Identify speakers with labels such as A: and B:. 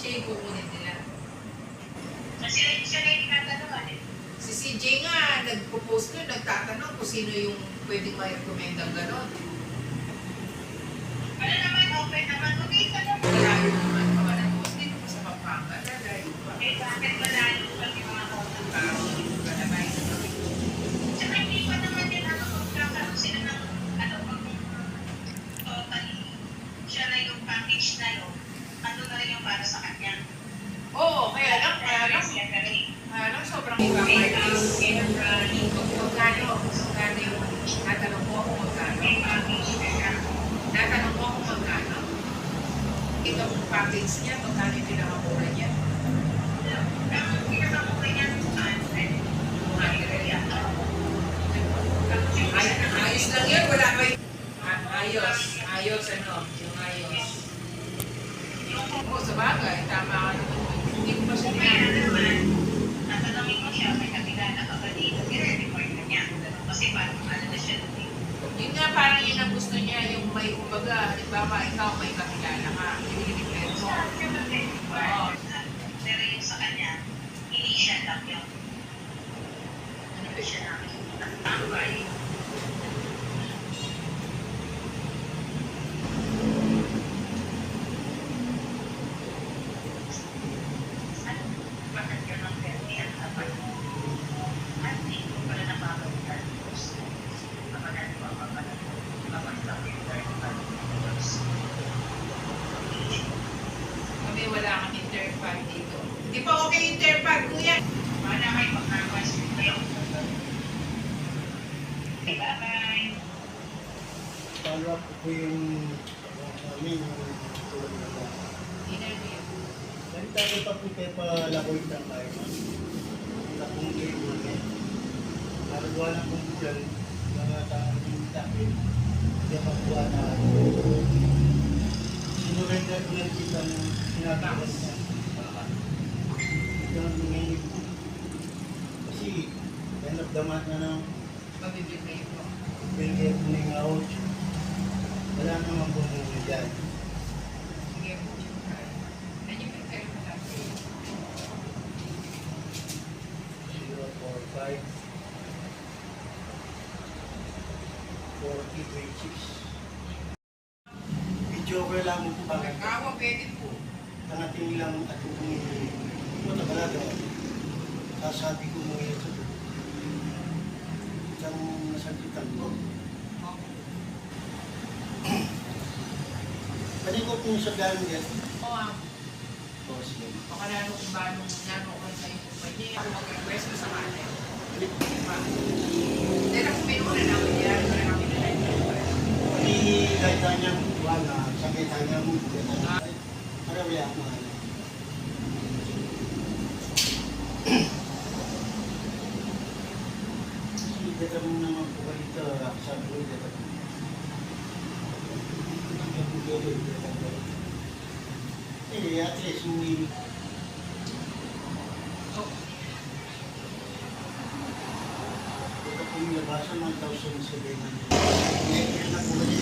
A: Siya yung kukunin nila.
B: Kasi siya na yung tinatanungan eh.
A: Si CJ nga, nagpo-post nun, nagtatanong kung sino yung pwedeng ma-recommend ang gano'n.
B: Ano naman, open naman. Okay, tanong.
A: Malayo naman, kawalan mo. Dito pa sa Pampanga, lalayo pa.
B: Eh, bakit malayo pa yung mga kontak tao?
A: Kalabay sa kami.
B: Tsaka hindi pa naman din ako magkakaroon sila ng ano, pag total siya na yung package na yun, ano na rin yung para sa kanya.
A: Oo, kaya lang, sobrang ibang marketing. Magkano yung natanong mo kung magkano? Natanong mo kung magkano? Ito kung package niya, magkano yung pinakamura niya?
B: Ang pinakamura niya, 200.
A: Ayos lang yun, wala pa yung... Ayos, ano, yung ayos. Oo, sa bagay, tama ka naman. Hindi ko pa siya
B: Kaya naman, tatanungin mo siya, may kakilala ka ba dito? I-report na niya. Kasi parang ano na siya dito.
A: Yun nga, parang yun ang gusto niya, yung may kumbaga, halimbawa ikaw may kakilala ka, pinigilipin mo. Oo.
B: Pero yung sa kanya, initial lang yun. Ano ba siya nakikita? Tambay. Bakit ka ng pwede at dapat? At hindi ko pala napapalitan. Kapag ko ang kapag yung
A: Kami wala kami third party dito. Di pa okay yung third party, kuya.
B: Mana may pagkakas kayo. Bye-bye.
C: Follow up ko yung namin yung tulad na ba.
A: Interview.
C: Nagtagal pa po kayo pa lakoy ng tayo. Lakong kayo namin. Nalagawa ng kumpulan mga taong yung tapin. Hindi makuha na sinurrender ko lang kita ng sinatakas niya. Ito ang nangyayip ko. Kasi end of the month na nang
A: Mabibigay ko.
C: binigay ko na yung out. Wala namang bumuli dyan.
A: Sige po. Nandiyo yung third party.
C: 045 4026. Video ko lang mo po bakit.
A: Nagkawa, pwede po.
C: Tangating lang at kung ito talaga. Sasabi ko mo ito. Isang nasagitan ko. Pwede ko kung sa galing yan.
A: Oo,
C: O sige.
A: baka lalo kung ba nung nano ko sa iyo. Pwede ako mag-request ko sa kanila. Diba? Dahil ako pinuna namin yan. Wala kami na lang.
C: Hindi kahit tanyang wala. Sakit tanyang marami ako mahal. Dito mo naman po ito. Sabi ko dito. Eh, at least may ito po yung labasan 1,700. Ngayon na po rin